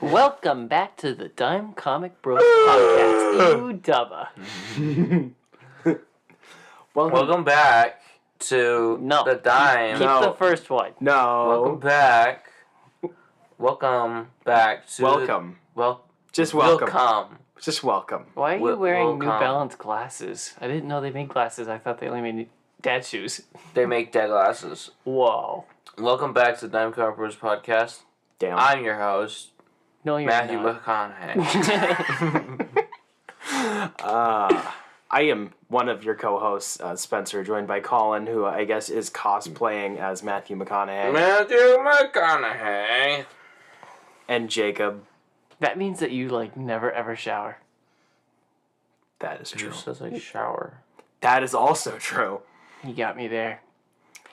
Welcome back to the dimecomicbros podcast. You dubba. Welcome back to the Dime. Keep the first one. No. Welcome back. Welcome back to... Welcome. Just welcome. Just welcome. Why are you wearing New Balance glasses? I didn't know they made glasses. I thought they only made dad shoes. They make dad glasses. Whoa. Welcome back to the dimecomicbros podcast. Damn. I'm your host, No, you're Matthew not. McConaughey. I am one of your co-hosts, Spencer, joined by Colin, who I guess is cosplaying as Matthew McConaughey. Matthew McConaughey. And Jacob. That means that you, never ever shower. That is true. It says I shower. That is also true. You got me there.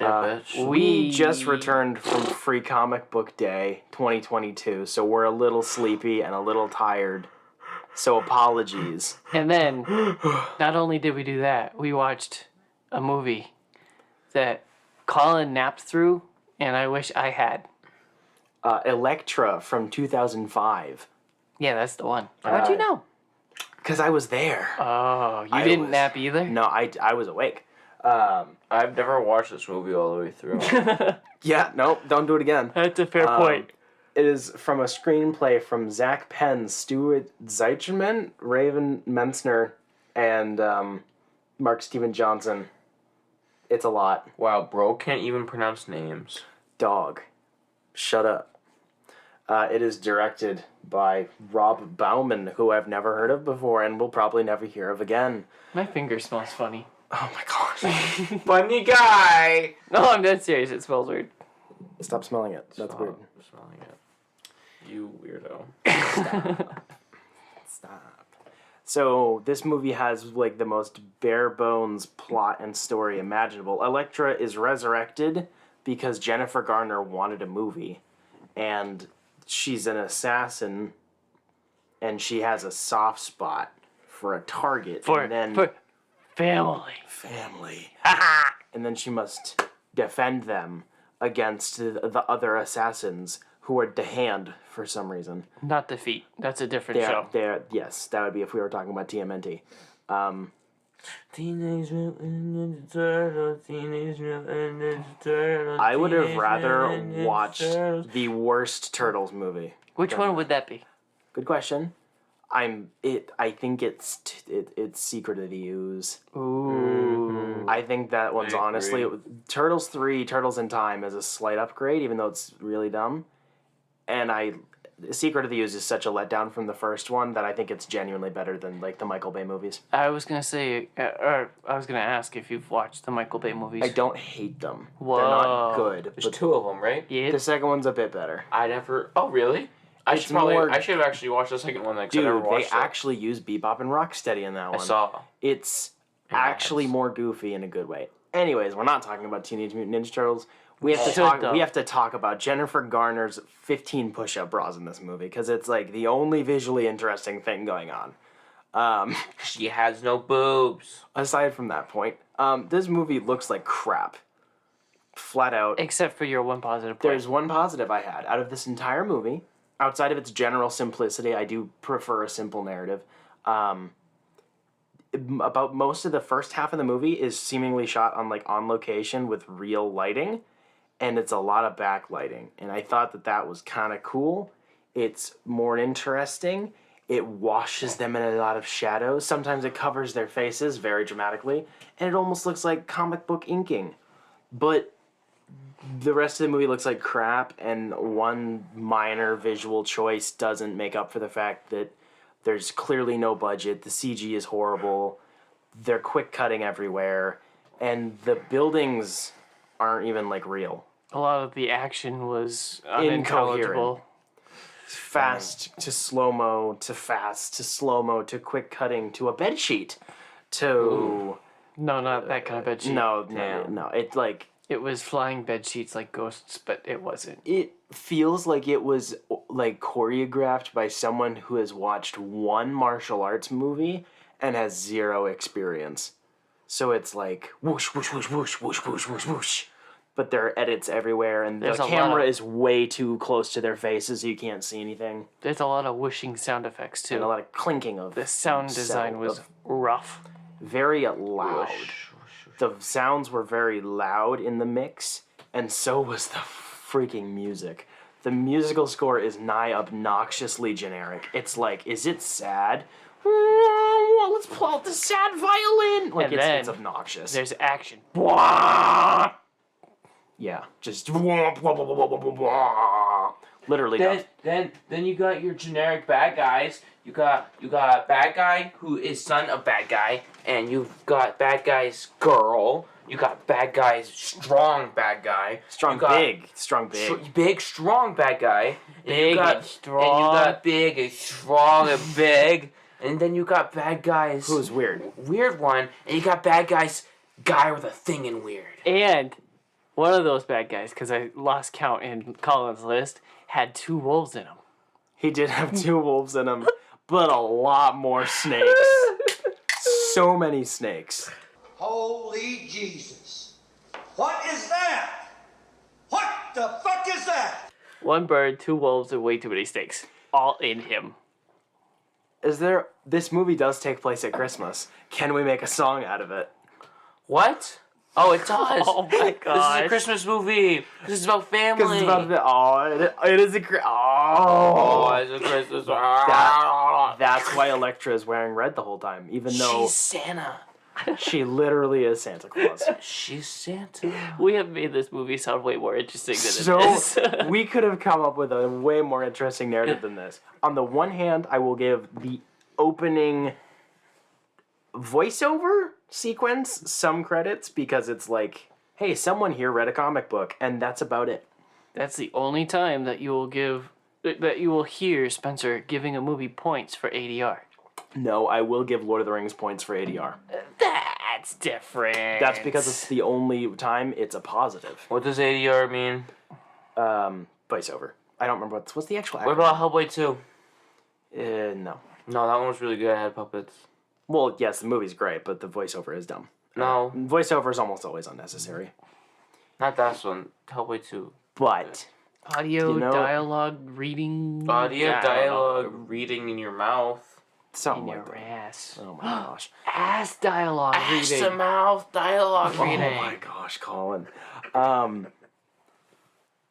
Bitch. We just returned from Free Comic Book Day 2022, so we're a little sleepy and a little tired. So apologies. And then, not only did we do that, we watched a movie that Colin napped through, and I wish I had. Elektra from 2005. Yeah, that's the one. How'd you know? Because I was there. Oh, you didn't nap either? No, I was awake. I've never watched this movie all the way through. Yeah, no, don't do it again. That's a fair point. It is from a screenplay from Zak Penn, Stuart Zicherman, Raven Metzner, and Mark Johnson. It's a lot. Wow, bro can't even pronounce names. Dog. Shut up. It is directed by Rob Bowman, who I've never heard of before and will probably never hear of again. My finger smells funny. Oh my gosh. Funny guy! No, I'm dead serious. It smells weird. Stop smelling it. That's weird. Smelling it. You weirdo. Stop. So, this movie has, the most bare-bones plot and story imaginable. Elektra is resurrected because Jennifer Garner wanted a movie. And she's an assassin, and she has a soft spot for a target. For family. Family. And then she must defend them against the other assassins who are hand for some reason. Not defeat. That's a different show. Yes, that would be if we were talking about TMNT. Teenage Mutant Ninja Turtles, Teenage Mutant Ninja Turtles. I would have rather watched the worst Turtles movie. Which one would that be? Good question. I think it's Secret of the Ooze. Ooh. I think that one's honestly Turtles 3, Turtles in Time is a slight upgrade, even though it's really dumb. And Secret of the Ooze is such a letdown from the first one that I think it's genuinely better than the Michael Bay movies. I was gonna say, or I was gonna ask if you've watched the Michael Bay movies. I don't hate them. Whoa. They're not good. There's two of them, right? Yeah. The second one's a bit better. I never... Oh, really? I should have actually watched the second one. Dude, they actually use Bebop and Rocksteady in that one. I saw. It's actually more goofy in a good way. Anyways, we're not talking about Teenage Mutant Ninja Turtles. We have to talk about Jennifer Garner's 15 push-up bras in this movie because it's the only visually interesting thing going on. She has no boobs. Aside from that point, this movie looks like crap. Flat out. Except for your one positive point. There's one positive I had out of this entire movie. Outside of its general simplicity, I do prefer a simple narrative. About most of the first half of the movie is seemingly shot on location with real lighting, and it's a lot of backlighting. And I thought that was kind of cool. It's more interesting. It washes them in a lot of shadows. Sometimes it covers their faces very dramatically, and it almost looks like comic book inking. But the rest of the movie looks like crap, and one minor visual choice doesn't make up for the fact that there's clearly no budget, the CG is horrible, they're quick cutting everywhere, and the buildings aren't even real. A lot of the action was unintelligible. Fast to slow-mo, to fast to slow-mo, to quick cutting, to a bedsheet, to... No, not that kind of bedsheet. No. It's It was flying bed sheets like ghosts, but it wasn't. It feels like it was choreographed by someone who has watched one martial arts movie and has zero experience. So it's whoosh, whoosh, whoosh, whoosh, whoosh, whoosh, whoosh, whoosh. but there are edits everywhere, and There's the a lot camera of- is way too close to their faces, so you can't see anything. There's a lot of whooshing sound effects And a too. lot of clinking of The sound design was rough. very loud. The sounds were very loud in the mix, and so was the freaking music. The musical score is nigh obnoxiously generic. It's like, is it sad? Let's pull out the sad violin. Like, And it's then obnoxious. There's action. Yeah, just literally. Then you got your generic bad guys. You got bad guy who is son of bad guy, and you've got bad guy's girl. You got bad guy's strong bad guy. Strong, You got big, big, strong bad guy. Big and strong. And you got big and strong and big. And then you got bad guys. Who's weird? Weird one. And you got bad guys. Guy with a thing in weird. And one of those bad guys, because I lost count in Colin's list, had 2 wolves in him. He did have 2 wolves in him, but a lot more snakes. So many snakes. Holy Jesus. What is that? What the fuck is that? 1 bird, 2 wolves, and way too many snakes. All in him. This movie does take place at Christmas. Can we make a song out of it? What? Oh, it does. Oh my This is god. a Christmas movie. This is about family. Because it's about it is a Oh, it's a Christmas. That's why Elektra is wearing red the whole time, even though She's Santa. she literally is Santa Claus. She's Santa. We have made this movie sound way more interesting than So it is. we could have come up with a way more interesting narrative than this. On the one hand, I will give the opening voiceover sequence some credits because it's like, hey, someone here read a comic book, and that's about it. That's the only time that you will hear Spencer giving a movie points for ADR. No, I will give Lord of the Rings points for ADR. That's different. That's because it's the only time it's a positive. What does ADR mean? Voiceover. I don't remember what's the actual. What about Hellboy 2? No. No, that one was really good. I had puppets. Well, yes, the movie's great, but the voiceover is dumb. No, Voiceover is almost always unnecessary. not that one. Hellboy 2. But audio, You know- dialogue, reading. Audio, I don't know. dialogue, reading in your mouth. something In like your that. ass. Oh my gosh. Ass dialogue Ass to reading. mouth dialogue Oh reading. my gosh, Colin.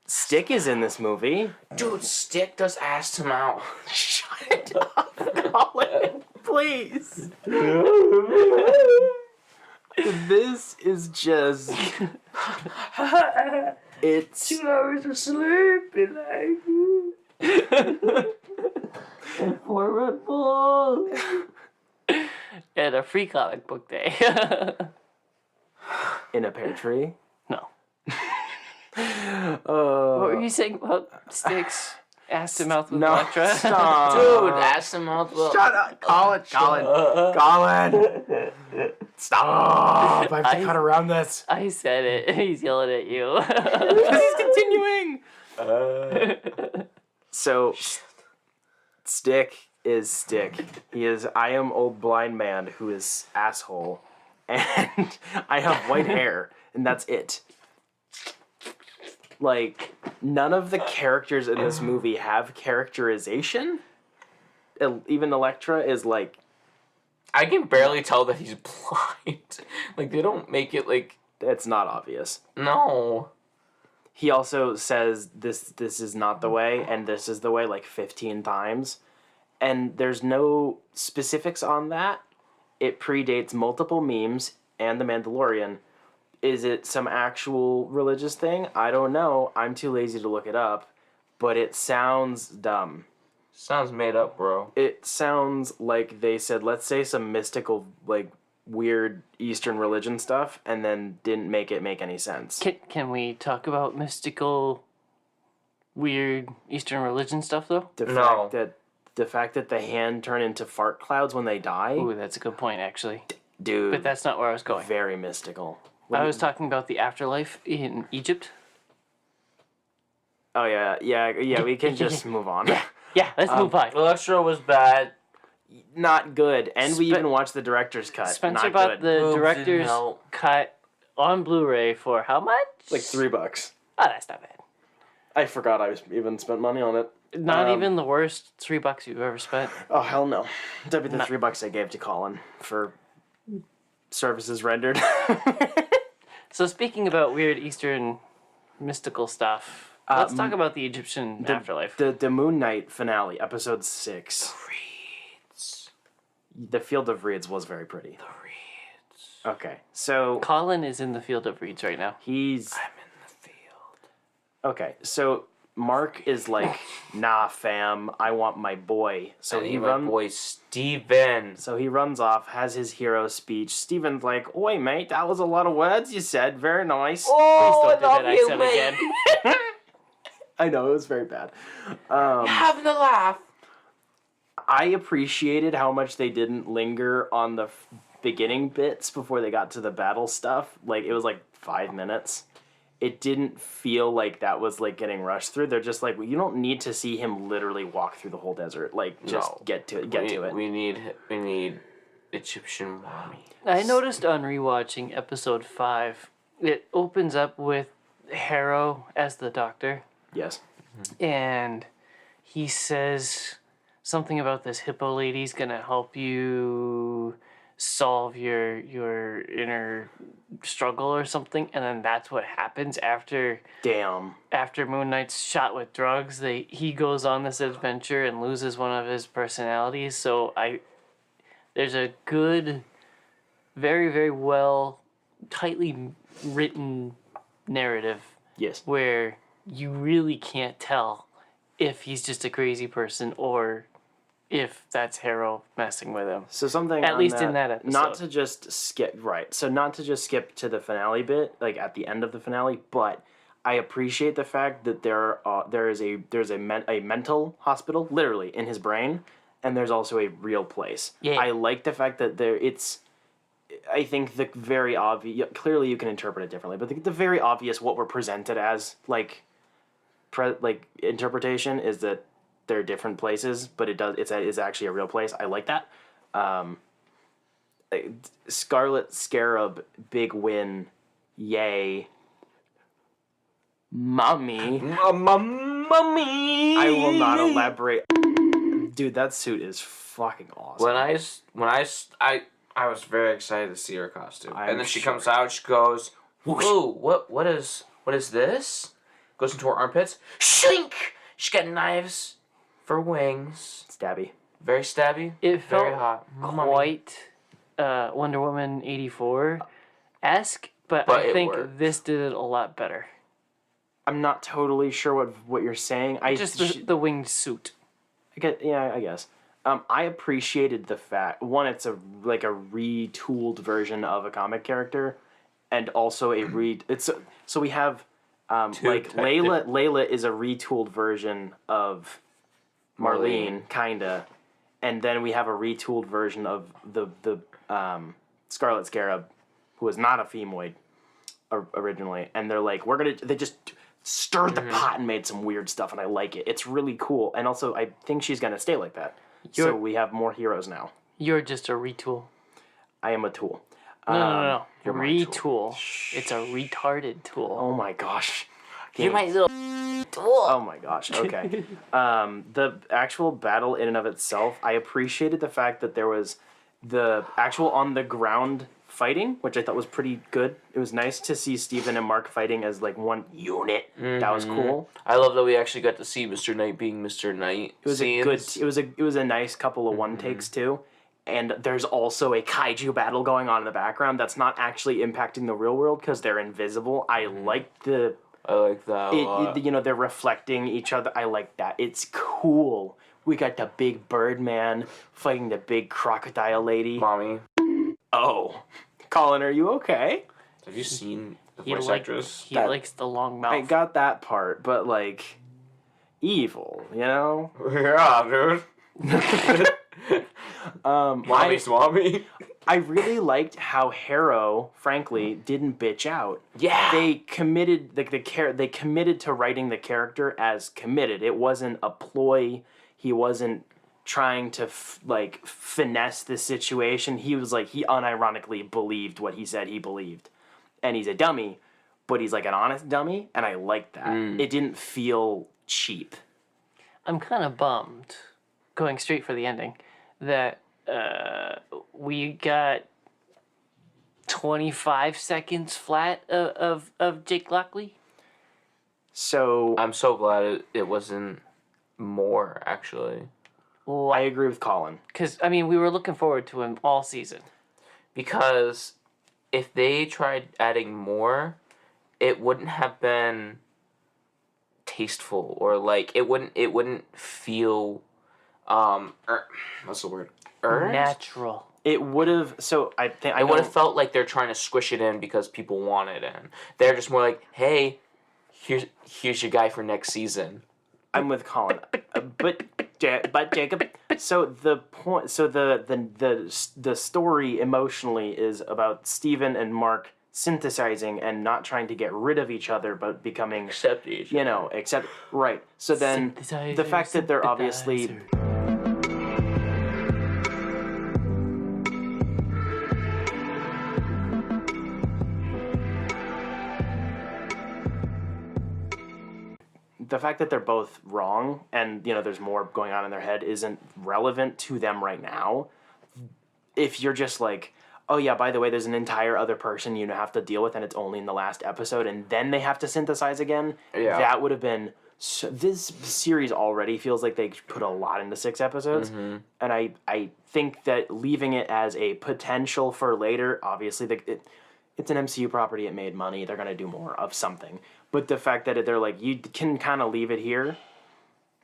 Stick is in this movie. Dude, Stick does ass to mouth. Shut up, Colin. Please. This is just. It's. 2 hours of sleep and and 4 Red Bulls. And a free comic book day. In a pear tree. No. What were you saying about Sticks? Ass to mouth with No, Elektra? stop. Dude, ass to mouth. Shut up, Colin. Colin. Stop. I have to cut around this. I said it. He's yelling at you. He's continuing. So, Stick is Stick. He is, I am old blind man who is asshole. And I have white hair. And that's it. Like, none of the characters in this movie have characterization. Even Elektra is like, I can barely tell that he's blind. Like, they don't make it like... it's not obvious. No. He also says this is not the way and this is the way like 15 times. And there's no specifics on that. It predates multiple memes and The Mandalorian. Is it some actual religious thing? I don't know. I'm too lazy to look it up. But it sounds dumb. Sounds made up, bro. It sounds like they said, let's say some mystical, like, weird Eastern religion stuff, and then didn't make it make any sense. Can we talk about mystical, weird Eastern religion stuff, though? No. The fact that the hand turn into fart clouds when they die, Ooh, that's a good point, actually. dude, But that's not where I was going. very mystical. I was talking about the afterlife in Egypt. Oh yeah. We can just move on. Yeah, let's move on. Elektra was bad. Not good, and we even watched the director's cut. Spencer Not bought good. the Boobs didn't director's help. cut on Blu-ray for how much? Like $3. Oh, that's not bad. I forgot I even spent money on it. Not even the worst $3 you've ever spent. Oh, hell no. That'd be the $3 I gave to Colin for services rendered. So speaking about weird Eastern mystical stuff, let's talk about the Egyptian afterlife. The Moon Knight finale, episode 6. Reeds. The Field of Reeds was very pretty. The Reeds. Okay, so Colin is in the field of reeds right now. he's... I'm in the field. Okay, so Mark is like, nah, fam, I want my boy. So I he need my runs... boy Steven. So he runs off, has his hero speech. Steven's like, oi, mate, that was a lot of words you said. Very nice. Oh, Please don't do that accent again. I know, it was very bad. Having a laugh. I appreciated how much they didn't linger on the beginning bits before they got to the battle stuff. Like, it was like 5 minutes. It didn't feel like that was like getting rushed through. They're just like, well, you don't need to see him literally walk through the whole desert. Like, just get to it. We need Egyptian mommy. I noticed on rewatching episode 5, it opens up with Harrow as the doctor, Yes. and he says something about this hippo lady's gonna help you solve your inner struggle or something, and then that's what happens after Damn. Moon Knight's shot with drugs. He goes on this adventure and loses one of his personalities. So there's a good, very, very well, tightly written narrative Yes. where you really can't tell if he's just a crazy person or if that's Harrow messing with him. So something At on least in that episode. Not to just skip to the finale bit, like at the end of the finale, but I appreciate the fact that there's a mental hospital literally in his brain, and there's also a real place. Yeah. I like the fact that I think the very obvious. Clearly, you can interpret it differently, but the very obvious what we're presented as interpretation is that they're different places, but it's actually a real place. I like that. Scarlet Scarab, big win, yay. Mommy. Mommy. I will not elaborate. Dude, that suit is fucking awesome. I was very excited to see her costume, I'm and then she sure. comes out. She goes, "Whoa, what is this?" Goes into her armpits. Shink. She's got knives for wings. Stabby. Very stabby. It felt very hot. quite Wonder Woman 84-esque, but But I it think worked. this did it a lot better. I'm not totally sure what you're saying. Just the winged suit. I guess. I appreciated the fact it's a retooled version of a comic character, and also so we have Layla is a retooled version of Marlene, kinda, and then we have a retooled version of the Scarlet Scarab, who was not a femoid originally, and they're like, they just stirred the pot and made some weird stuff, and I like it. It's really cool, and also I think she's gonna stay like that. So we have more heroes now. You're just a retool. I am a tool. No. You're my Retool. It's a retarded tool. Oh my gosh. You're my little tool. Oh my gosh. Okay. The actual battle in and of itself, I appreciated the fact that there was the actual on the ground fighting, which I thought was pretty good. It was nice to see Steven and Mark fighting as like one unit. That was cool. I love that we actually got to see Mr. Knight being Mr. Knight. It was it was a nice couple of one takes too. And there's also a kaiju battle going on in the background that's not actually impacting the real world because they're invisible. I like that a lot. They're reflecting each other. I like that. It's cool. We got the big bird man fighting the big crocodile lady. Mommy. Oh. Colin, are you okay? Have you seen the He voice actress? likes the long mouth. I got that part, but like evil, you know? Yeah, dude. Mommy's mommy. I really liked how Harrow, frankly, didn't bitch out. Yeah. They committed they committed to writing the character as committed. It wasn't a ploy. He wasn't trying to finesse the situation. He was like he unironically believed what he said he believed. and he's a dummy, but he's like an honest dummy, and I like that. It didn't feel cheap. I'm kind of bummed, going straight for the ending, that we got 25 seconds flat of Jake Lockley. So I'm so glad it wasn't more, actually. I agree with Colin. Because, I mean, we were looking forward to him all season. Because if they tried adding more, it wouldn't have been tasteful, or like it wouldn't feel what's the word? Earned? Natural. It would have. So I think I It would have felt like they're trying to squish it in because people want it in. They're just more like, hey, here's your guy for next season. I'm with Colin, but Jacob. So the point. So the story emotionally is about Steven and Mark synthesizing and not trying to get rid of each other, but becoming Accept each. accept right. So then the fact that they're obviously. The fact that they're both wrong and, there's more going on in their head isn't relevant to them right now. If you're just like, oh yeah, by the way, there's an entire other person you have to deal with and it's only in the last episode and then they have to synthesize again, that would have been... So this series already feels like they put a lot into 6 episodes. Mm-hmm. And I think that leaving it as a potential for later, obviously, it's an MCU property, it made money, they're going to do more of something. But the fact that they're like, you can kind of leave it here,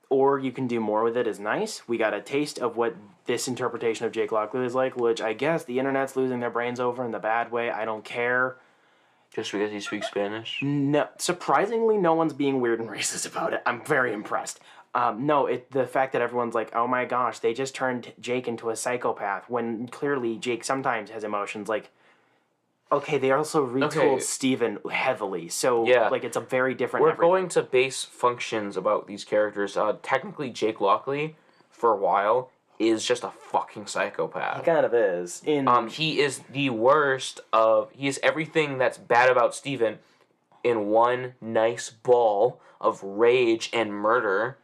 or you can do more with it is nice. We got a taste of what this interpretation of Jake Lockley is like, which I guess the internet's losing their brains over in the bad way. I don't care. Just because he speaks Spanish? No, surprisingly, no one's being weird and racist about it. I'm very impressed. The fact that everyone's like, oh my gosh, they just turned Jake into a psychopath, when clearly Jake sometimes has emotions, like... Okay, they also retooled Steven heavily, so it's a very different... We're going to base functions about these characters. Technically, Jake Lockley, for a while, is just a fucking psychopath. He kind of is. He is the worst of... He is everything that's bad about Steven in one nice ball of rage and murder.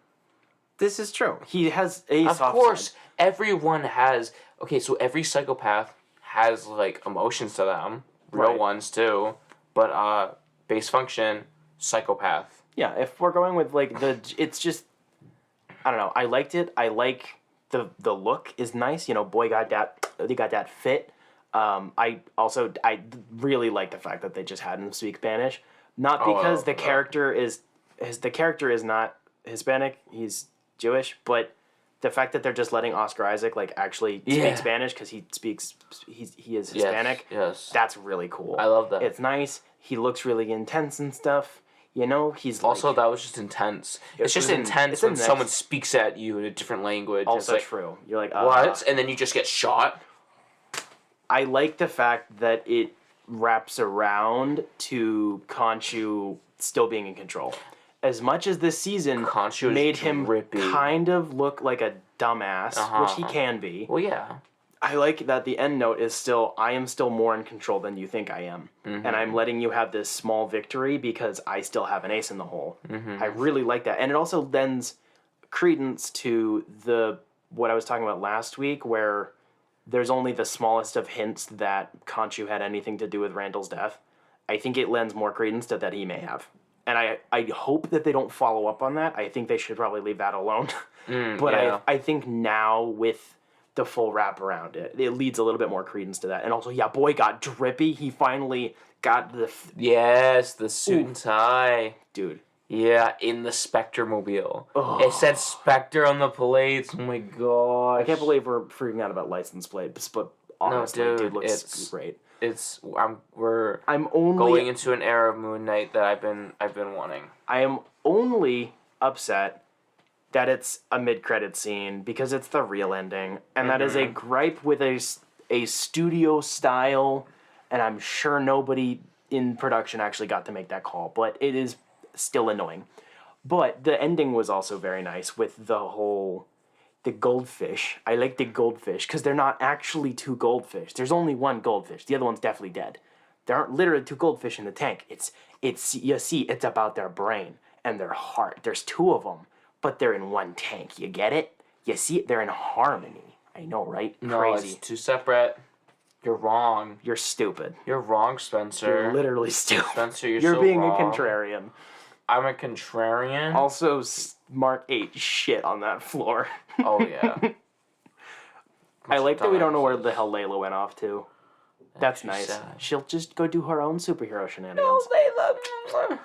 This is true. He has a Of course, everyone has... Okay, so every psychopath has, like, emotions to them. Real ones, too. But, base function, psychopath. Yeah, if we're going with, like, it's just... I don't know. I liked it. I like the look is nice. Boy got that fit. I really like the fact that they just had him speak Spanish. Not because the character is not Hispanic. He's Jewish, but... The fact that they're just letting Oscar Isaac actually speak Spanish because he is Hispanic. Yes. That's really cool. I love that. It's nice. He looks really intense and stuff. He's also that was just intense. It's just intense when someone speaks at you in a different language. Also true. You're like, what? And then you just get shot. I like the fact that it wraps around to Khonshu still being in control. As much as this season made him kind of look like a dumbass, which he can be. Well, yeah. I like that the end note is still, I am still more in control than you think I am. Mm-hmm. And I'm letting you have this small victory because I still have an ace in the hole. Mm-hmm. I really like that. And it also lends credence to what I was talking about last week, where there's only the smallest of hints that Khonshu had anything to do with Randall's death. I think it lends more credence to that he may have. And I hope that they don't follow up on that. I think they should probably leave that alone. But I think now with the full wrap around it, it leads a little bit more credence to that. And also, boy got drippy. He finally got the... the suit and tie. Dude. Yeah, in the Spectre mobile. Oh. It said Spectre on the plates. Oh my gosh. I can't believe we're freaking out about license plates, but honestly, dude looks great. We're going into an era of Moon Knight that I've been wanting. I am only upset that it's a mid-credit scene because it's the real ending, and that is a gripe with a studio style, and I'm sure nobody in production actually got to make that call, but it is still annoying. But the ending was also very nice with the goldfish. I like the goldfish because they're not actually 2 goldfish. There's only 1 goldfish. The other one's definitely dead. There aren't literally two goldfish in the tank. It's you see, it's about their brain and their heart. There's two of them, but they're in one tank. You get it? You see it? They're in harmony. I know, right? No, Crazy. it's two separate. You're wrong. You're stupid. You're wrong, Spencer. You're literally stupid. Spencer, you're You're so being wrong. a contrarian. I'm a contrarian? Also, Mark ate shit on that floor. Oh, yeah. I like that we don't know where the hell Layla went off to. That's nice. sad. She'll just go do her own superhero shenanigans. Layla.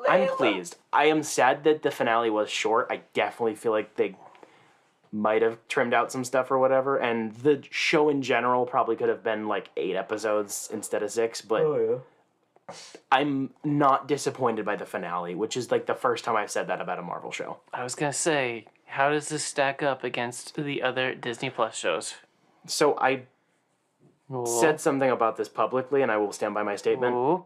I'm pleased. I am sad that the finale was short. I definitely feel like they might have trimmed out some stuff or whatever, and the show in general probably could have been like 8 episodes instead of 6, but I'm not disappointed by the finale, which is like the first time I've said that about a Marvel show. I was gonna say, how does this stack up against the other Disney Plus shows? So I Ooh. said something about this publicly, and I will stand by my statement. Ooh.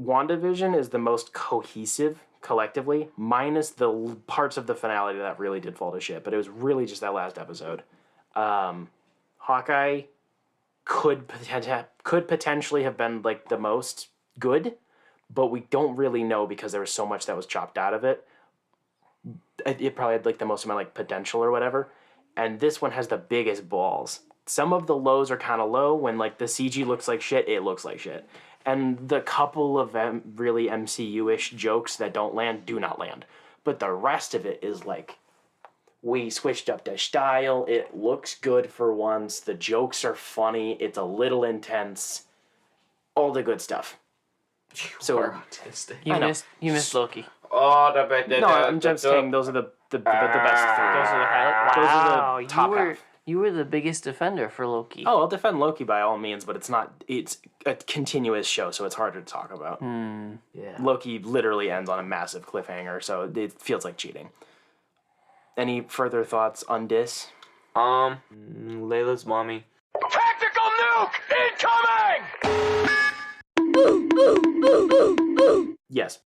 WandaVision is the most cohesive collectively, minus the parts of the finale that really did fall to shit, but it was really just that last episode. Hawkeye could potentially have been like the most good, but we don't really know because there was so much that was chopped out of it. It probably had like the most amount of like potential or whatever, and this one has the biggest balls. Some of the lows are kind of low. When like the CG looks like shit, it looks like shit. And the couple of really MCU-ish jokes that don't land do not land. But the rest of it is like, we switched up the style. It looks good for once. The jokes are funny. It's a little intense. All the good stuff. So autistic. You missed Loki. Oh, no, I'm just saying those are the best three. Those are the highlights. Those are the Wow, top half. You were the biggest defender for Loki. Oh, I'll defend Loki by all means, but it's a continuous show, so it's harder to talk about. Yeah. Loki literally ends on a massive cliffhanger, so it feels like cheating. Any further thoughts on this? Layla's mommy. Tactical nuke incoming! Yes.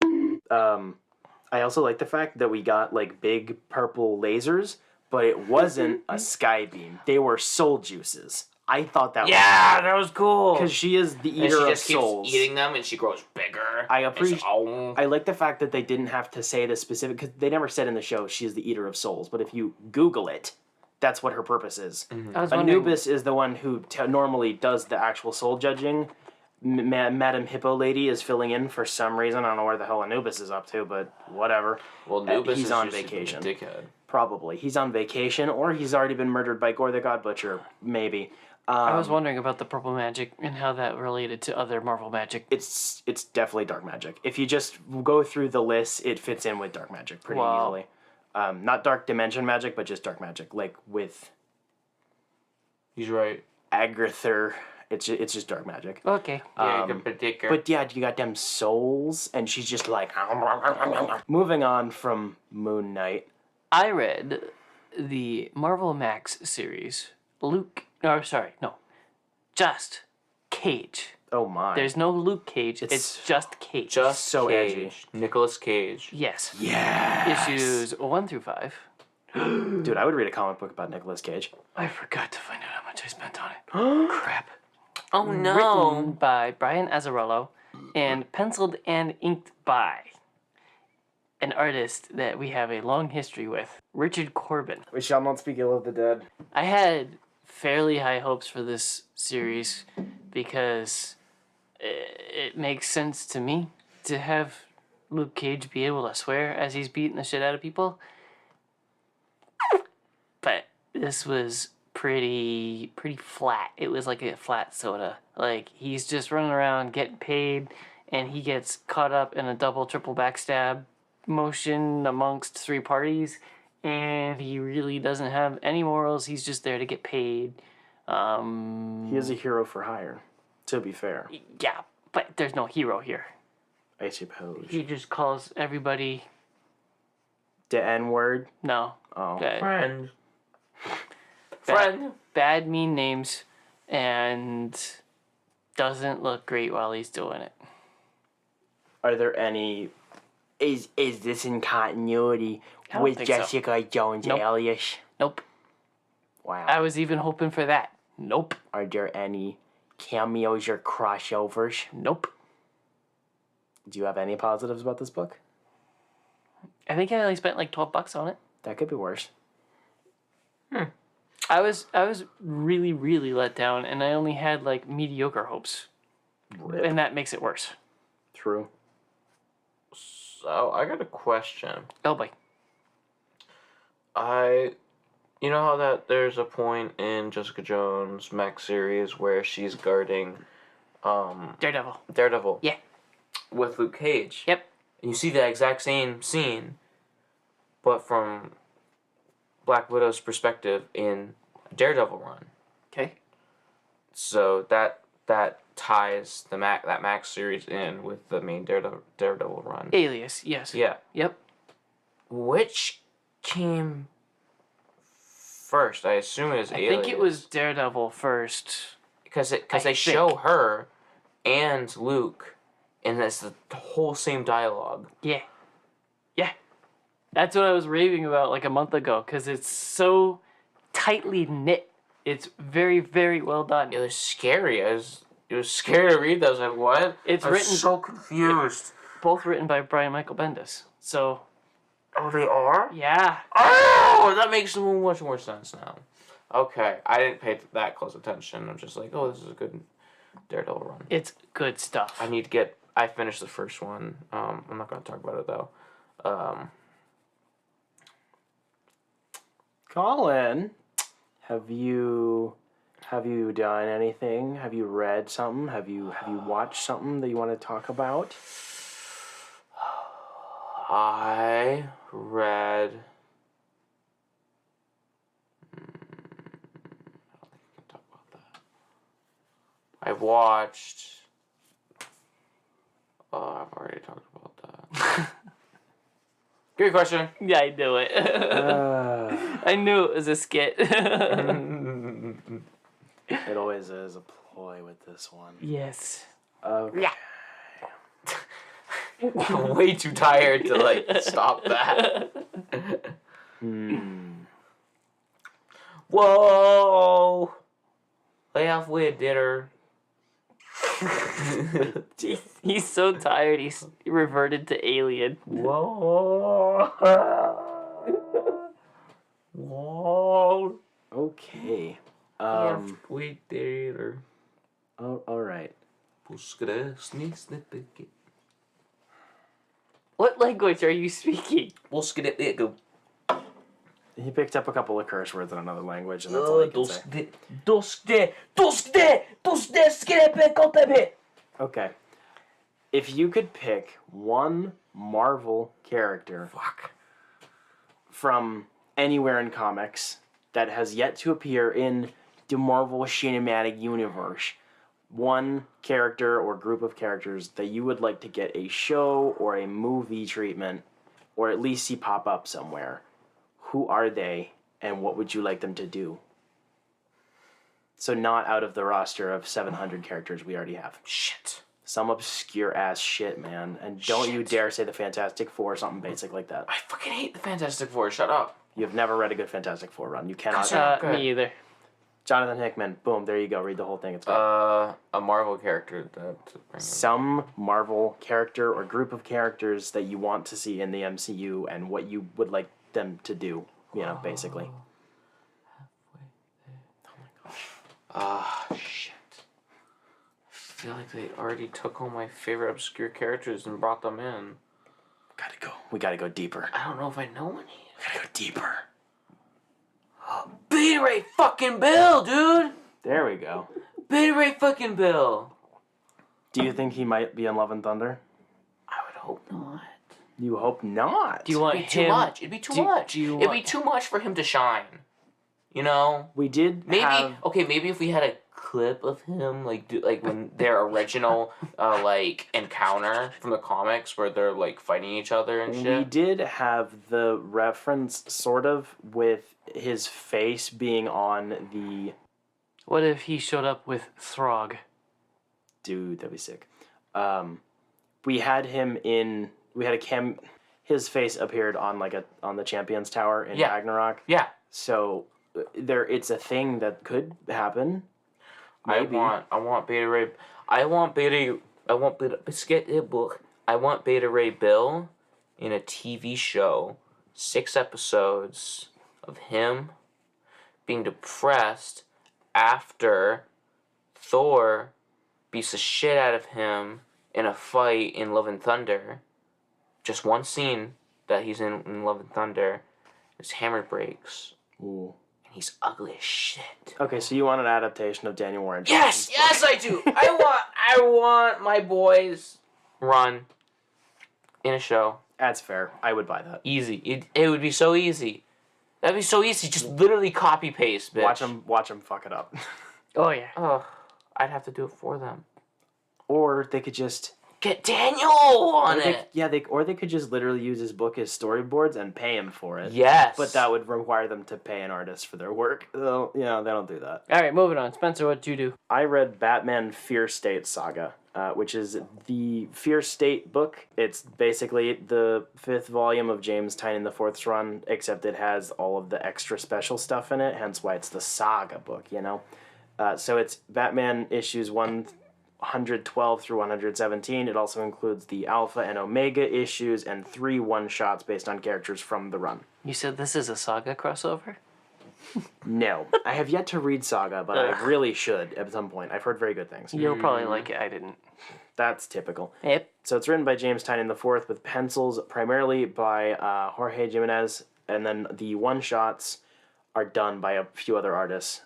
I also like the fact that we got like big purple lasers, but it wasn't a sky beam. They were soul juices. I thought that That was cool. because she is the And eater she of just souls. keeps eating them, and she grows bigger. I appreciate. Oh. I like the fact that they didn't have to say the specific, because they never said in the show she is the eater of souls. But if you Google it, that's what her purpose is. I was wondering, Anubis is the one who normally does the actual soul judging. Madam Hippo Lady is filling in for some reason. I don't know where the hell Anubis is up to, but whatever. Well, Anubis he's is on just a vacation. dickhead. Probably. He's on vacation, or he's already been murdered by Gore the God Butcher. Maybe. I was wondering about the purple magic and how that related to other Marvel magic. It's definitely dark magic. If you just go through the list, it fits in with dark magic pretty Wow. easily. Not dark dimension magic, but just dark magic. Like with He's right. Agrither, it's just dark magic. Okay. Yeah, you can predict her. But yeah, you got them souls, and she's just like... Moving on from Moon Knight. I read the Marvel Max series. Just Cage. Oh my. There's no Luke Cage. It's just Cage. Just so Cage. edgy. Nicolas Cage. Yes. Yeah. Issues 1 through 5. Dude, I would read a comic book about Nicolas Cage. I forgot to find out how much I spent on it. Crap. Oh Written by Brian Azzarello and penciled and inked by an artist that we have a long history with, Richard Corbin. We shall not speak ill of the dead. I had fairly high hopes for this series because it makes sense to me to have Luke Cage be able to swear as he's beating the shit out of people. But this was pretty flat. It was like a flat soda. Like, he's just running around getting paid, and he gets caught up in a double, triple backstab motion amongst 3 parties, and he really doesn't have any morals. He's just there to get paid. He is a hero for hire, to be fair. Yeah, but there's no hero here. I suppose. He just calls everybody... The N-word? No. Oh. Friend. Bad, mean names, and doesn't look great while he's doing it. Are there any... Is this in continuity I don't with think so. Jessica Jones' Nope. alias? Nope. Wow. I was even hoping for that. Nope. Are there any cameos or crossovers? Nope. Do you have any positives about this book? I think I only spent like $12 on it. That could be worse. I was really, really let down, and I only had like mediocre hopes. Rip. And that makes it worse. True. So I got a question. Oh boy. You know how that there's a point in Jessica Jones' Mech series where she's guarding Daredevil. Yeah. with Luke Cage. Yep. And you see that exact same scene, but from Black Widow's perspective in Daredevil run. Okay. So that ties that Max series in with the main Daredevil run. Alias, yes. Yeah. Yep. Which came first? I assume it was I Alias. think it was Daredevil first. because they think. show her and Luke, and it's the whole same dialogue. Yeah. Yeah. That's what I was raving about like a month ago, because it's so tightly knit. It's very, very well done. It was scary. It was scary to read that. I was like, what? It's I was written- so confused. Both written by Brian Michael Bendis. So, Oh, they are? yeah. Oh, that makes so much more sense now. Okay, I didn't pay that close attention. I'm just like, oh, this is a good Daredevil run. It's good stuff. I finished the first one. I'm not going to talk about it, though. Colin, have you done anything? Have you read something? Have you watched something that you want to talk about? I read... I don't think I can talk about that. I watched... Oh, I've already talked about that. Great question. Yeah, I knew it. I knew it was a skit. It always is a ploy with this one. Yes. Okay. Yeah. I'm way too tired to, like, stop that. Whoa! Lay off with dinner. Jeez, he's so tired. He reverted to Alien. Whoa! Whoa! Okay. With dinner. Oh, all right. What language are you speaking? He picked up a couple of curse words in another language, and that's all he can say. Okay. If you could pick one Marvel character from anywhere in comics that has yet to appear in the Marvel Cinematic Universe, one character or group of characters that you would like to get a show or a movie treatment, or at least see pop up somewhere, who are they, and what would you like them to do? So not out of the roster of 700 characters we already have. Shit. Some obscure ass shit, man. And don't you Shit. dare say the Fantastic Four or something basic like that. I fucking hate the Fantastic Four. Shut up. You've never read a good Fantastic Four run. You cannot. Good. Me either. Jonathan Hickman. Boom. There you go. Read the whole thing. It's great. A Marvel character that to bring Some Marvel character or group of characters that you want to see in the MCU and what you would like them to do. You know, basically. Shit. I feel like they already took all my favorite obscure characters and brought them in. Gotta go. We gotta go deeper. I don't know if I know any. We gotta go deeper. Beta Ray fucking Bill, dude! There we go. Beta Ray fucking Bill! Do you think he might be in Love and Thunder? I would hope not. You hope not. Do you want It'd be him? too much. It'd be too much. do you It'd want- be too much for him to shine. You know? We did Maybe have... maybe if we had a clip of him like when their original like encounter from the comics where they're like fighting each other and shit. We did have the reference, sort of, with his face being on the... What if he showed up with Throg? Dude, that'd be sick. We had him in... We had a his face appeared on on the Champions Tower in Ragnarok. Yeah. So it's a thing that could happen. Maybe. I want Beta Ray. I want Beta Ray Bill in a TV show, 6 episodes of him being depressed after Thor beats the shit out of him in a fight in Love and Thunder. Just one scene that he's in Love and Thunder. His hammer breaks. Ooh. And he's ugly as shit. Okay, so you want an adaptation of Daniel Warren? Yes, yes, I do. I want my boys run in a show. That's fair. I would buy that. Easy. It would be so easy. That'd be so easy. Just literally copy paste, bitch. Watch them fuck it up. Oh yeah. Oh, I'd have to do it for them. Or they could just Get Daniel on it. They could just literally use his book as storyboards and pay him for it. Yes. But that would require them to pay an artist for their work. So, they don't do that. All right, moving on. Spencer, what'd you do? I read Batman Fear State Saga, which is the Fear State book. It's basically the 5th volume of James Tynion IV's run, except it has all of the extra special stuff in it, hence why it's the Saga book, So it's Batman issues 112 through 117. It also includes the Alpha and Omega issues and 3 one-shots based on characters from the run. You said this is a Saga crossover? No. I have yet to read Saga, but I really should at some point. I've heard very good things. You'll probably like it. I didn't. That's typical. Yep. So it's written by James Tynion IV with pencils primarily by Jorge Jimenez, and then the one-shots are done by a few other artists.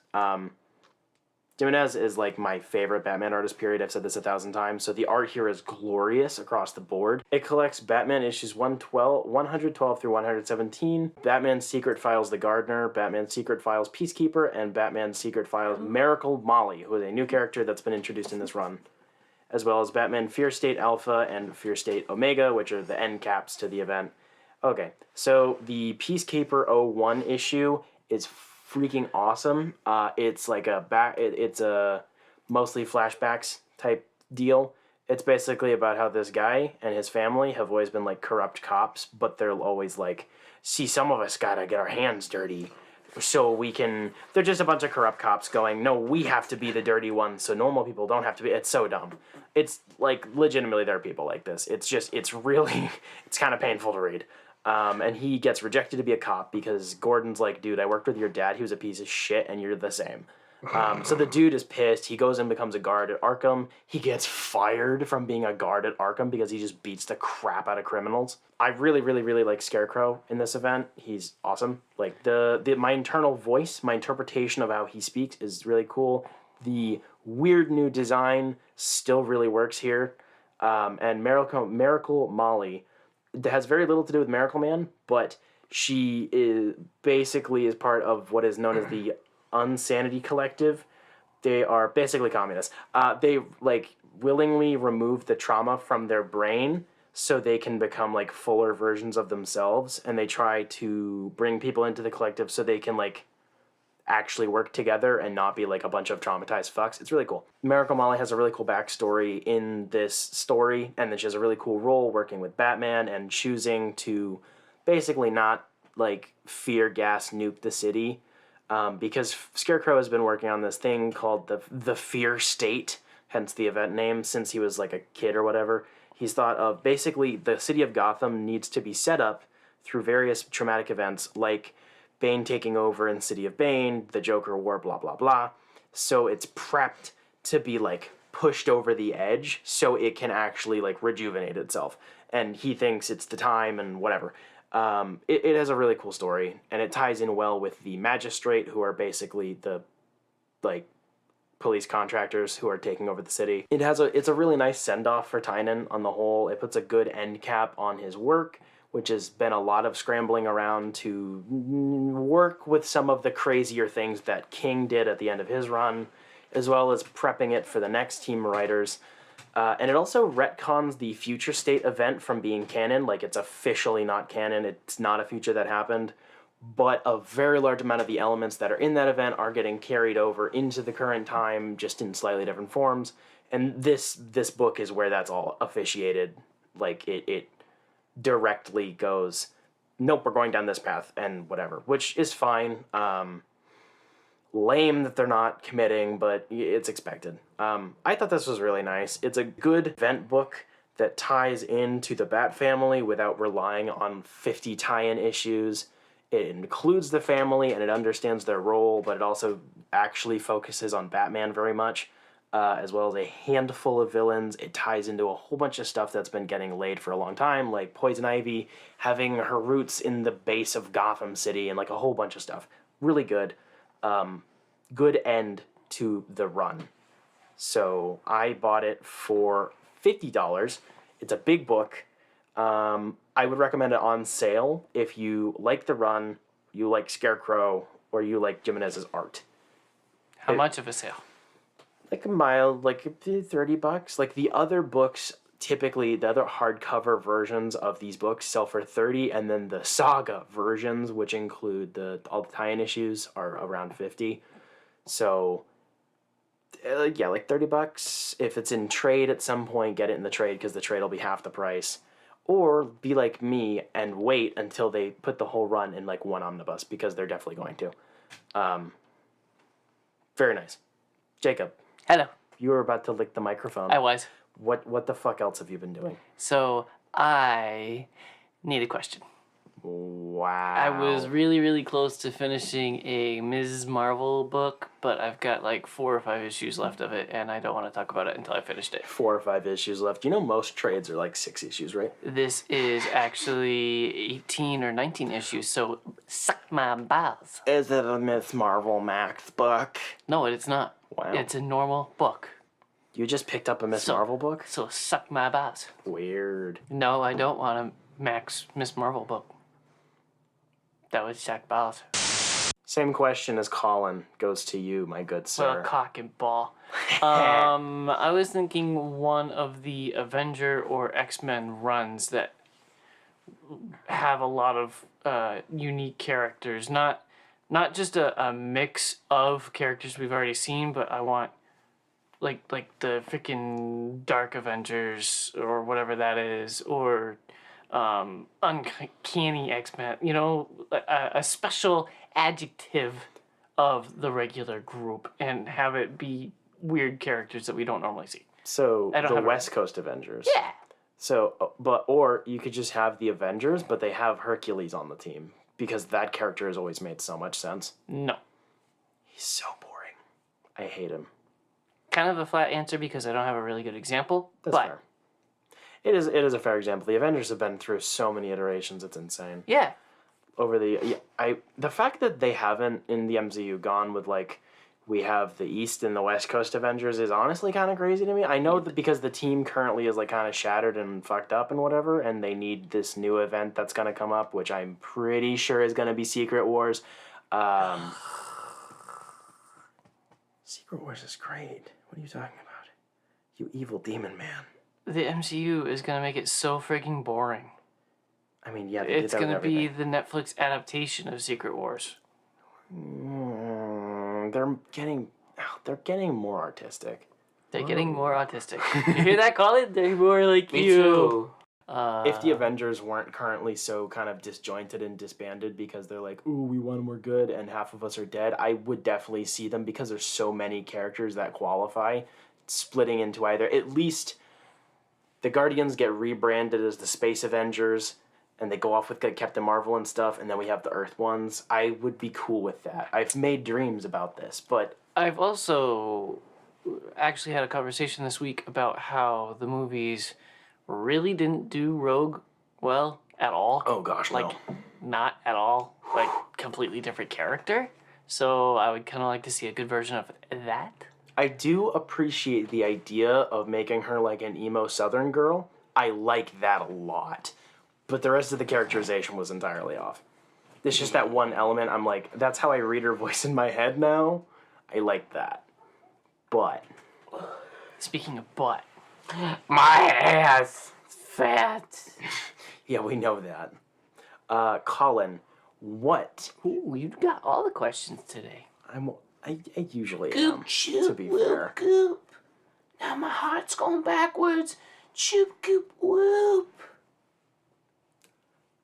Jimenez is like my favorite Batman artist, period. I've said this 1,000 times. So the art here is glorious across the board. It collects Batman issues 112 through 117, Batman Secret Files The Gardener, Batman Secret Files Peacekeeper, and Batman Secret Files Miracle Molly, who is a new character that's been introduced in this run, as well as Batman Fear State Alpha and Fear State Omega, which are the end caps to the event. Okay, so the Peacekeeper 01 issue is freaking awesome. It's like it's a mostly flashbacks type deal. It's basically about how this guy and his family have always been like corrupt cops, but they're always like, see, some of us gotta get our hands dirty so we can. They're just a bunch of corrupt cops going, no, we have to be the dirty ones so normal people don't have to be. It's so dumb. It's like legitimately there are people like this. It's really it's kind of painful to read. And he gets rejected to be a cop because Gordon's like, dude, I worked with your dad. He was a piece of shit, and you're the same. So the dude is pissed. He goes and becomes a guard at Arkham. He gets fired from being a guard at Arkham because he just beats the crap out of criminals. I really, really, really like Scarecrow in this event. He's awesome. Like my internal voice, my interpretation of how he speaks is really cool. The weird new design still really works here. And Miracle Molly has very little to do with Miracle Man, but she is part of what is known as the Unsanity Collective. They are basically communists. They like willingly remove the trauma from their brain so they can become like fuller versions of themselves, and they try to bring people into the collective so they can like actually work together and not be like a bunch of traumatized fucks. It's really cool. Miracle Molly has a really cool backstory in this story, and then she has a really cool role working with Batman and choosing to basically not like fear gas nuke the city, because Scarecrow has been working on this thing called the Fear State, hence the event name, since he was like a kid or whatever. He's thought of basically the city of Gotham needs to be set up through various traumatic events like Bane taking over in City of Bane, the Joker War, blah, blah, blah. So it's prepped to be, like, pushed over the edge so it can actually, like, rejuvenate itself. And he thinks it's the time and whatever. It has a really cool story, and it ties in well with the Magistrate, who are basically the, like, police contractors who are taking over the city. It's a really nice send-off for Tynion on the whole. It puts a good end cap on his work, which has been a lot of scrambling around to work with some of the crazier things that King did at the end of his run, as well as prepping it for the next team of writers. And it also retcons the Future State event from being canon. Like, it's officially not canon. It's not a future that happened. But a very large amount of the elements that are in that event are getting carried over into the current time, just in slightly different forms. And this book is where that's all officiated. Like, it directly goes, nope, we're going down this path and whatever, which is fine. lame that they're not committing, but it's expected. I thought this was really nice. It's a good event book that ties into the Bat family without relying on 50 tie-in issues. It includes the family and it understands their role, but it also actually focuses on Batman very much, as well as a handful of villains. It ties into a whole bunch of stuff that's been getting laid for a long time, like Poison Ivy having her roots in the base of Gotham City and like a whole bunch of stuff. Really good. Good end to the run. So I bought it for $50. It's a big book. I would recommend it on sale if you like the run, you like Scarecrow, or you like Jimenez's art. How much of a sale? Like a mild, like $30. Like the other books, typically the other hardcover versions of these books sell for $30, and then the saga versions, which include all the tie-in issues, are around $50. So yeah, like $30. If it's in trade at some point, get it in the trade because the trade will be half the price. Or be like me and wait until they put the whole run in like one omnibus, because they're definitely going to. Very nice. Jacob, Hello. you were about to lick the microphone. I was. What the fuck else have you been doing? So I need a question. Wow. I was really, really close to finishing a Ms. Marvel book, but I've got like 4 or 5 issues left of it, and I don't want to talk about it until I finished it. 4 or 5 issues left. You know most trades are like 6 issues, right? This is actually 18 or 19 issues, so suck my balls. Is it a Ms. Marvel Max book? No, it's not. Wow. It's a normal book. You just picked up a Ms. Marvel book? So suck my balls. Weird. No, I don't want a Miss Marvel book. That would suck balls. Same question as Colin goes to you, my good sir. Well, cock and ball. I was thinking one of the Avenger or X-Men runs that have a lot of unique characters. Not just a mix of characters we've already seen, but I want like the freaking Dark Avengers or whatever that is, or uncanny X-Men, you know, a special adjective of the regular group, and have it be weird characters that we don't normally see. So I don't the have West Coast Avengers. Yeah. So, or you could just have the Avengers, but they have Hercules on the team, because that character has always made so much sense. No. He's so boring. I hate him. Kind of a flat answer because I don't have a really good example. That's but fair. It is a fair example. The Avengers have been through so many iterations. It's insane. yeah, Over the fact that they haven't in the MCU gone with like, we have the East and the West Coast Avengers is honestly kind of crazy to me. I know that because the team currently is like kind of shattered and fucked up and whatever, and they need this new event that's going to come up, which I'm pretty sure is going to be Secret Wars. Secret Wars is great. What are you talking about? You evil demon man. the MCU is gonna make it so freaking boring. I mean, yeah, they It's did that with gonna be everything. the Netflix adaptation of Secret Wars. They're getting more artistic. They're getting more autistic. You hear that, Colin? They're more like Me you. too. If the Avengers weren't currently so kind of disjointed and disbanded because they're like, ooh, we won, we're good, and half of us are dead, I would definitely see them, because there's so many characters that qualify, splitting into either, at least the Guardians get rebranded as the Space Avengers, and they go off with Captain Marvel and stuff, and then we have the Earth ones. I would be cool with that. I've made dreams about this, but... I've also actually had a conversation this week about how the movies really didn't do Rogue well at all. Oh gosh, like, no. not at all. Like, completely different character. So I would kind of like to see a good version of that. I do appreciate the idea of making her like an emo Southern girl. I like that a lot. But the rest of the characterization was entirely off. It's just that one element. I'm like, that's how I read her voice in my head now. I like that. But... Speaking of butt. My ass fat. Yeah, we know that. Colin, what? Ooh, you got all the questions today. I usually am, Goop, choop, to be whoop, fair. goop. Now my heart's going backwards. Choop, goop, whoop.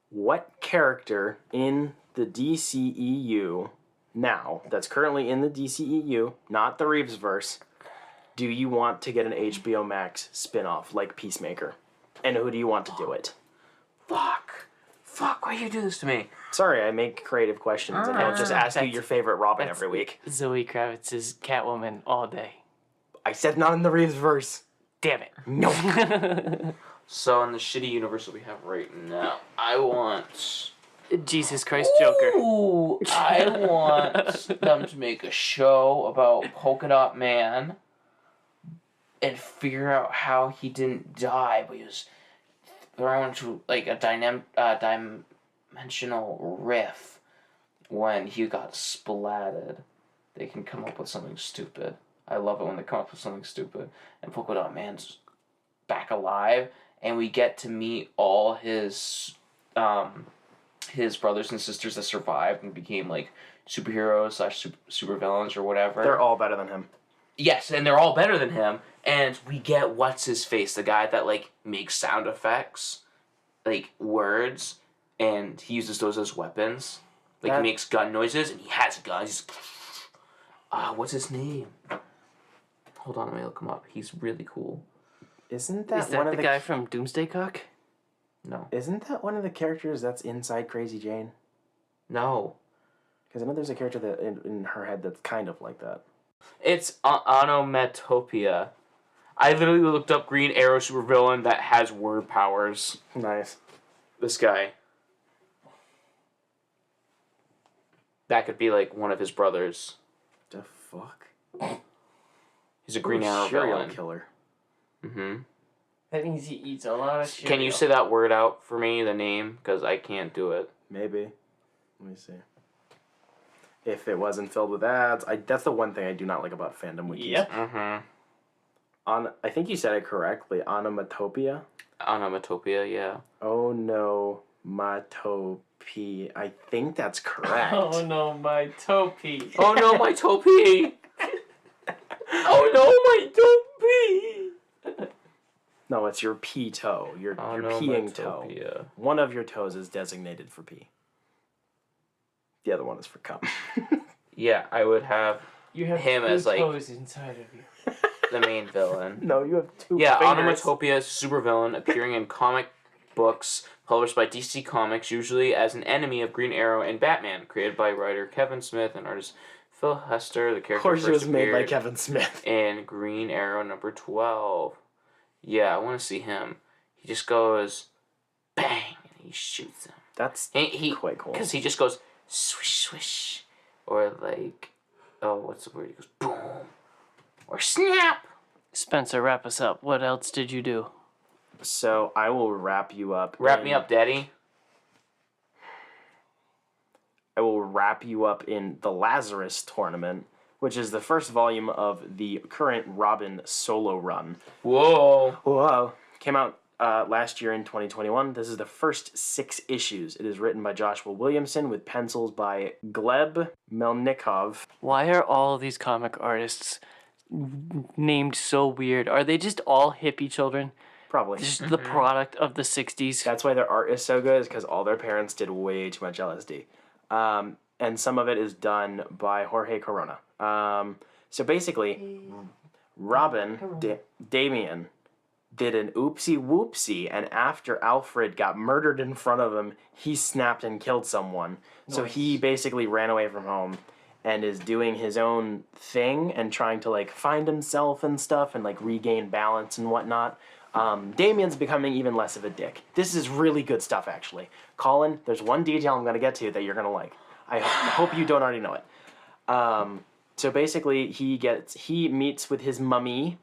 What character in the DCEU now that's currently in the DCEU, not the Reevesverse, do you want to get an HBO Max spin-off like Peacemaker? And who do you want to do it? Fuck, why you do this to me? Sorry, I make creative questions and don't just ask you your favorite Robin every week. Zoe Kravitz's Catwoman all day. I said not in the Reevesverse. Damn it. No. So in the shitty universe that we have right now, I want... Jesus Christ, Joker. Ooh, I want them to make a show about Polka Dot Man and figure out how he didn't die, but he was thrown into like a dimensional rift when he got splatted. They can come up with something stupid. I love it when they come up with something stupid. And Polka Dot Man's back alive, and we get to meet all his brothers and sisters that survived and became like superheroes / super villains or whatever. They're all better than him. Yes, and they're all better than him. And we get what's his face, the guy that like makes sound effects, like words, and he uses those as weapons. Like he makes gun noises, and he has guns. What's his name? Hold on, let me look him up. He's really cool. Isn't that, Is that one of the guy from Doomsday Cock? No. Isn't that one of the characters that's inside Crazy Jane? No. Because I know there's a character that in her head that's kind of like that. It's Onomatopoeia. I literally looked up Green Arrow supervillain that has word powers. Nice. This guy. That could be like one of his brothers. The fuck? He's a Green Arrow serial villain. Killer. Mm-hmm. That means he eats a lot of cereal. Can you say that word out for me, the name? Because I can't do it. Maybe. Let me see. If it wasn't filled with ads, that's the one thing I do not like about fandom wikis. Yep. Mm-hmm. I think you said it correctly. Onomatopoeia. Onomatopoeia, yeah. Oh no, matopy. I think that's correct. Oh no, my toepy. Oh no, my toepy! Oh no, my toepy! No, it's your pee toe. Your peeing toe. Onomatopoeia. One of your toes is designated for pee. The other one is for cum. Yeah, I would have You have him as like toes inside of you. the main villain. No, you have two Yeah, fingers. Onomatopoeia is a supervillain appearing in comic books published by DC Comics, usually as an enemy of Green Arrow and Batman, created by writer Kevin Smith and artist Phil Hester. The character Of course, it first was made by appeared Kevin Smith. in Green Arrow number 12. Yeah, I want to see him. He just goes bang and he shoots him. That's He quite cool. because he just goes swish swish, or like, oh, what's the word? He goes boom, or snap. Spencer, wrap us up. What else did you do? So I will wrap you up. Wrap me up, Daddy. I will wrap you up in the Lazarus Tournament, which is the first volume of the current Robin solo run. Whoa. Whoa. Came out last year in 2021. This is the first 6 issues. It is written by Joshua Williamson with pencils by Gleb Melnikov. Why are all these comic artists named so weird? Are they just all hippie children? Probably. Just the product of the 60s? That's why their art is so good, is because all their parents did way too much LSD. And some of it is done by Jorge Corona. So basically, Robin, Damien, did an oopsie whoopsie, and after Alfred got murdered in front of him, he snapped and killed someone. Nice. So he basically ran away from home and is doing his own thing and trying to like find himself and stuff and like regain balance and whatnot. Damien's becoming even less of a dick. This is really good stuff, actually. Colin, there's one detail I'm going to get to that you're going to like. I hope you don't already know it. So basically, he meets with his mummy,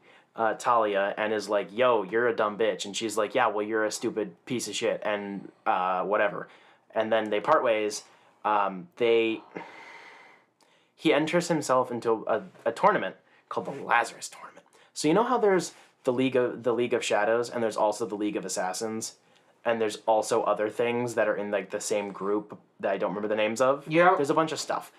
Talia, and is like, yo, you're a dumb bitch. And she's like, yeah, well, you're a stupid piece of shit, and whatever. And then they part ways. He enters himself into a tournament called the Lazarus Tournament. So you know how there's the League of Shadows, and there's also the League of Assassins, and there's also other things that are in like the same group that I don't remember the names of. Yeah. There's a bunch of stuff.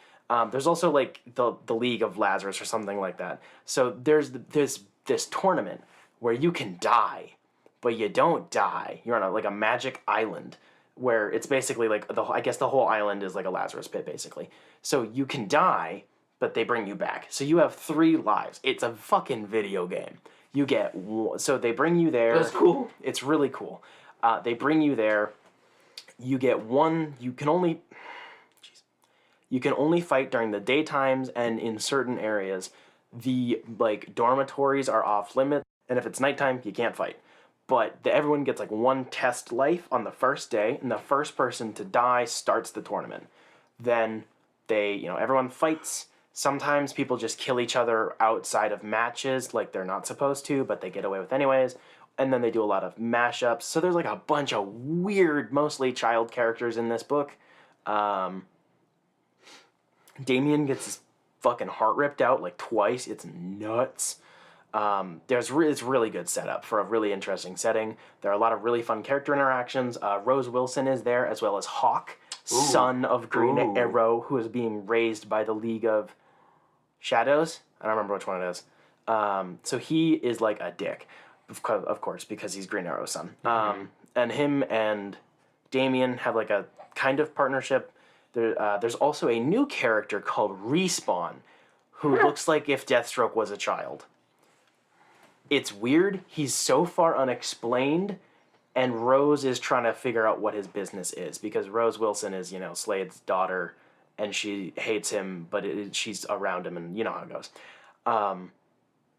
There's also like the League of Lazarus or something like that. So there's this tournament where you can die, but you don't die. You're on like a magic island where it's basically like I guess the whole island is like a Lazarus pit basically. So you can die, but they bring you back. So you have 3 lives. It's a fucking video game. You get so they bring you there. That's cool. It's really cool. They bring you there. You get one. You can only fight during the daytimes and in certain areas. The like dormitories are off limits, and if it's nighttime, you can't fight. But everyone gets like 1 test life on the first day, and the first person to die starts the tournament. Then everyone fights. Sometimes people just kill each other outside of matches, like they're not supposed to, but they get away with anyways. And then they do a lot of mashups. So there's like a bunch of weird, mostly child characters in this book. Damien gets his fucking heart ripped out like twice. It's nuts. It's really good setup for a really interesting setting. There are a lot of really fun character interactions. Rose Wilson is there, as well as Hawk, son of Green Arrow, who is being raised by the League of Shadows. I don't remember which one it is. So he is like a dick, of course, because he's Green Arrow's son. And him and Damien have like a kind of partnership. There's also a new character called Respawn, who looks like if Deathstroke was a child. It's weird. He's so far unexplained, and Rose is trying to figure out what his business is, because Rose Wilson is, Slade's daughter, and she hates him, but she's around him, and you know how it goes.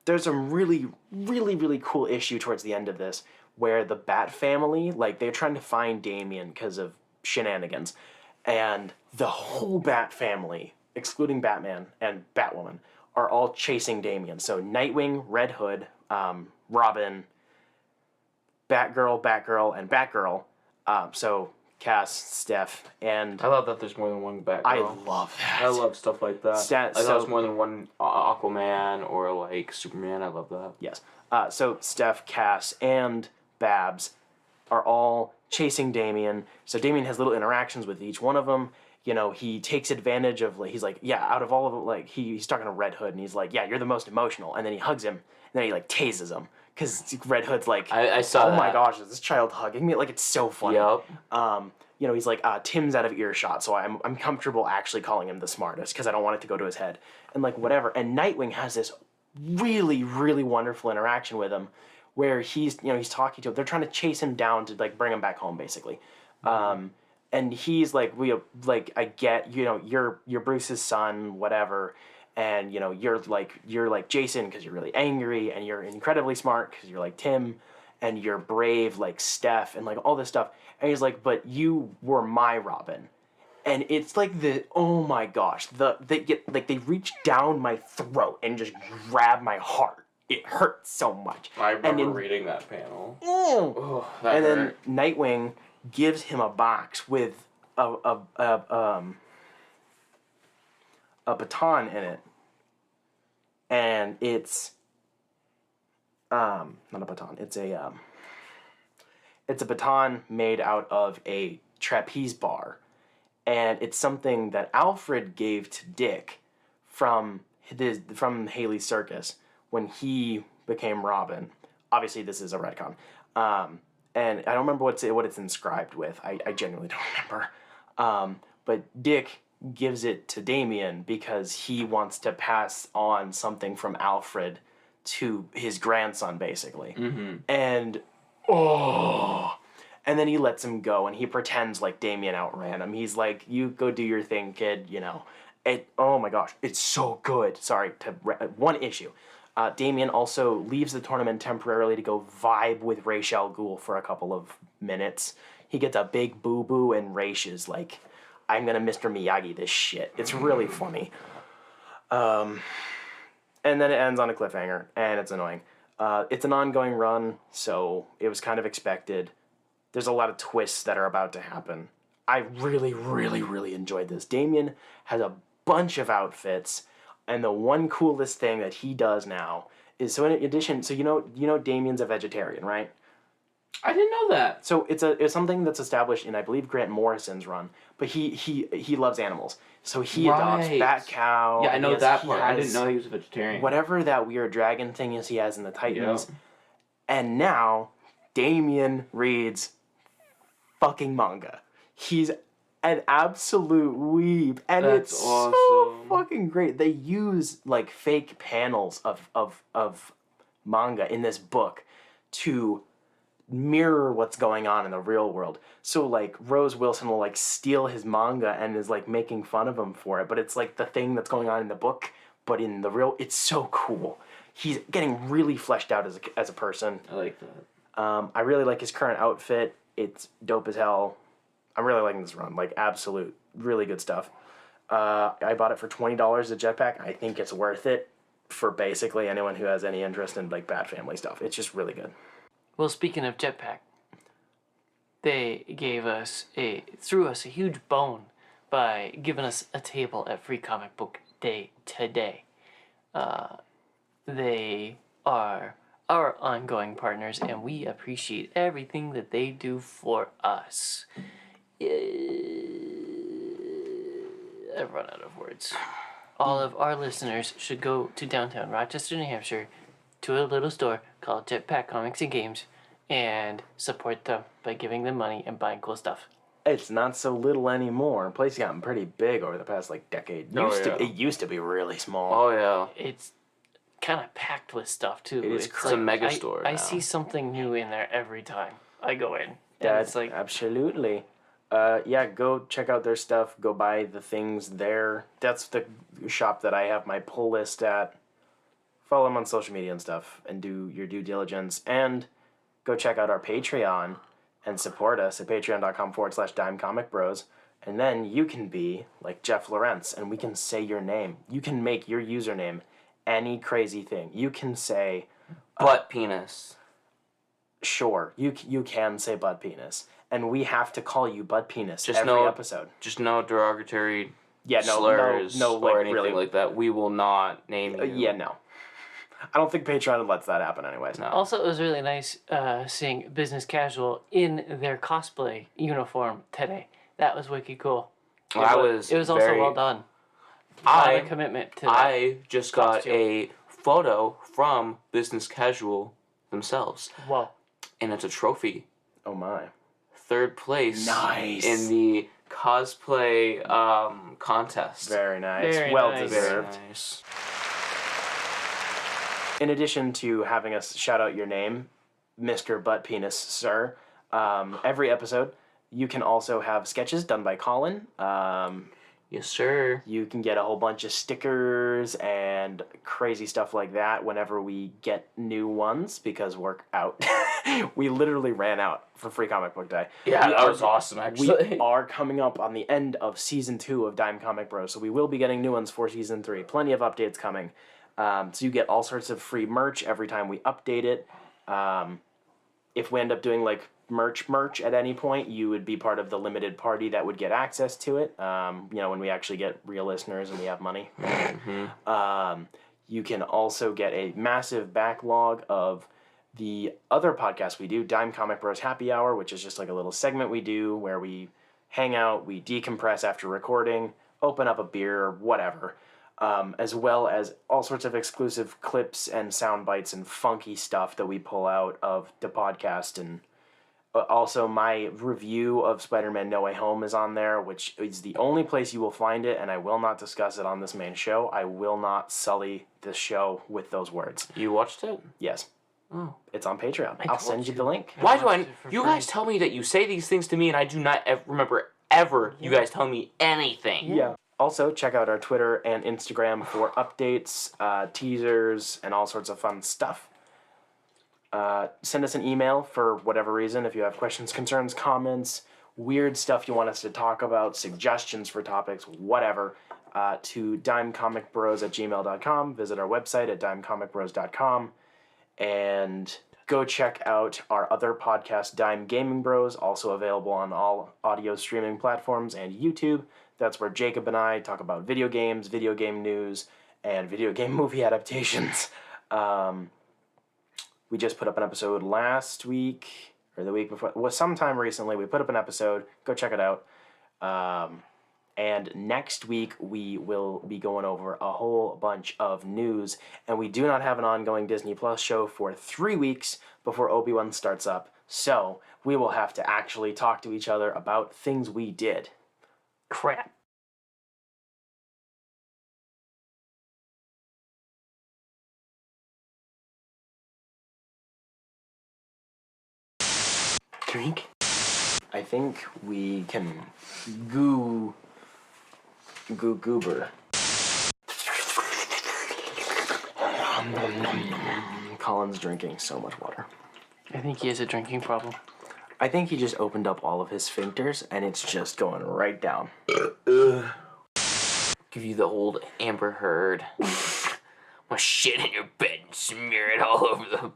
There's some really, really, really cool issue towards the end of this, where the Bat family, like, they're trying to find Damien because of shenanigans, and the whole Bat family, excluding Batman and Batwoman, are all chasing Damien. So Nightwing, Red Hood, Robin, Batgirl, and Batgirl. So Cass, Steph, and... I love that there's more than one Batgirl. I love that. I love stuff like that. So there's more than one Aquaman or, like, Superman. I love that. Yes. So Steph, Cass, and Babs are all chasing Damien. So Damien has little interactions with each one of them. He takes advantage of, like, he's like, yeah, out of all of them, like, he's talking to Red Hood, and he's like, yeah, you're the most emotional. And then he hugs him, and then he, like, tases him. Because Red Hood's like, I saw that. My gosh, is this child hugging me? Like, it's so funny. Yep. He's like, Tim's out of earshot, so I'm comfortable actually calling him the smartest, because I don't want it to go to his head. And, like, whatever. And Nightwing has this really, really wonderful interaction with him, where he's talking to him. They're trying to chase him down to, like, bring him back home, basically. And he's like, I get, you're Bruce's son, whatever, and you're like Jason because you're really angry, and you're incredibly smart because you're like Tim, and you're brave like Steph, and like all this stuff. And he's like, but you were my Robin, and it's like oh my gosh, they reach down my throat and just grab my heart. It hurts so much. I remember reading that panel. That hurt. Then Nightwing gives him a box with a baton in it, and it's not a baton. It's a baton made out of a trapeze bar, and it's something that Alfred gave to Dick from Haley's Circus when he became Robin. Obviously, this is a retcon. And I don't remember what it's inscribed with. I genuinely don't remember. But Dick gives it to Damien because he wants to pass on something from Alfred to his grandson, basically. Mm-hmm. And then he lets him go, and he pretends like Damien outran him. He's like, "You go do your thing, kid." Oh my gosh, it's so good. Sorry, one issue. Damien also leaves the tournament temporarily to go vibe with Ra's al Ghul for a couple of minutes. He gets a big boo-boo, and Ra's is like, I'm gonna Mr. Miyagi this shit. It's really funny. And then it ends on a cliffhanger, and it's annoying. It's an ongoing run, so it was kind of expected. There's a lot of twists that are about to happen. I really, really, really enjoyed this. Damien has a bunch of outfits. And the one coolest thing that he does now is, so in addition, so you know Damien's a vegetarian, right? I didn't know that. So it's something that's established in, I believe, Grant Morrison's run, but he loves animals. So he adopts Bat Cow. Yeah, I know that part. I didn't know he was a vegetarian. Whatever that weird dragon thing is he has in the Titans. Yep. And now Damien reads fucking manga. He's an absolute weeb, and That's it's awesome. so fucking great. They use like fake panels of manga in this book to mirror what's going on in the real world. So like Rose Wilson will like steal his manga and is like making fun of him for it, but it's like the thing that's going on in the book, but in the real, it's so cool. He's getting really fleshed out as a person. I like that. I really like his current outfit. It's dope as hell. I'm really liking this run. Like, absolute, really good stuff. I bought it for $20 at Jetpack. I think it's worth it for basically anyone who has any interest in, like, Bat Family stuff. It's just really good. Well, speaking of Jetpack, they threw us a huge bone by giving us a table at Free Comic Book Day today. They are our ongoing partners, and we appreciate everything that they do for us. I've run out of words. All of our listeners should go to downtown Rochester, New Hampshire, to a little store called Jetpack Comics and Games, and support them by giving them money and buying cool stuff. It's not so little anymore. The place has gotten pretty big over the past, like, decade. It used to be really small. Oh yeah. It's kind of packed with stuff, too. It's a mega store I now. see something new in there every time I go in. And That's it's like, absolutely. Yeah, go check out their stuff. Go buy the things there. That's the shop that I have my pull list at. Follow them on social media and stuff, and do your due diligence. And go check out our Patreon and support us at patreon.com/dimecomicbros. And then you can be like Jeff Lawrence, and we can say your name. You can make your username any crazy thing. You can say, Butt penis. sure, you can say butt penis. And we have to call you butt penis Just every no- episode. Just no derogatory slurs or like, anything really. like that. We will not name you. Yeah, no. I don't think Patreon lets that happen anyways. No. also, it was really nice seeing Business Casual in their cosplay uniform today. That was wicked cool. It was also very- well done. A lot of I commitment to that. I just got costume. a photo from Business Casual themselves, Whoa. and it's a trophy. Oh my. 3rd place. Nice. In the cosplay contest. Very nice. Very well nice. Very deserved. nice. In addition to having us shout out your name, Mr. Butt Penis, sir, every episode, you can also have sketches done by Colin. Yes, sir. You can get a whole bunch of stickers and crazy stuff like that whenever we get new ones, because we're out. We literally ran out for Free Comic Book Day. Yeah, We that are- was awesome, actually. We are coming up on the end of Season 2 of Dime Comic Bros, so we will be getting new ones for Season 3. Plenty of updates coming. So you get all sorts of free merch every time we update it. If we end up doing like merch at any point, you would be part of the limited party that would get access to it. When we actually get real listeners and we have money. You can also get a massive backlog of the other podcasts we do, Dime Comic Bros Happy Hour, which is just like a little segment we do where we hang out, we decompress after recording, open up a beer, whatever. As well as all sorts of exclusive clips and sound bites and funky stuff that we pull out of the podcast. And also my review of Spider-Man No Way Home is on there, which is the only place you will find it, and I will not discuss it on this main show. I will not sully the show with those words. You watched it? Yes. Oh. It's on Patreon. I'll send you the link. Why do watched I... it for You free. guys tell me that you say these things to me, and I do not remember ever you guys telling me anything. Yeah. Also, check out our Twitter and Instagram for updates, teasers, and all sorts of fun stuff. Send us an email for whatever reason if you have questions, concerns, comments, weird stuff you want us to talk about, suggestions for topics, whatever, to dimecomicbros@gmail.com. Visit our website at dimecomicbros.com. And go check out our other podcast, Dime Gaming Bros, also available on all audio streaming platforms and YouTube. That's where Jacob and I talk about video games, video game news, and video game movie adaptations. We just put up an episode last week, or the week before. Well, sometime recently, we put up an episode. Go check it out. And next week, we will be going over a whole bunch of news. And we do not have an ongoing Disney Plus show for 3 weeks before Obi-Wan starts up. So we will have to actually talk to each other about things we did. Crap. Drink? I think we can goober. Colin's drinking so much water. I think he has a drinking problem. I think he just opened up all of his sphincters and it's just going right down. Give you the old Amber Heard. I'm gonna shit in your bed and smear it all over the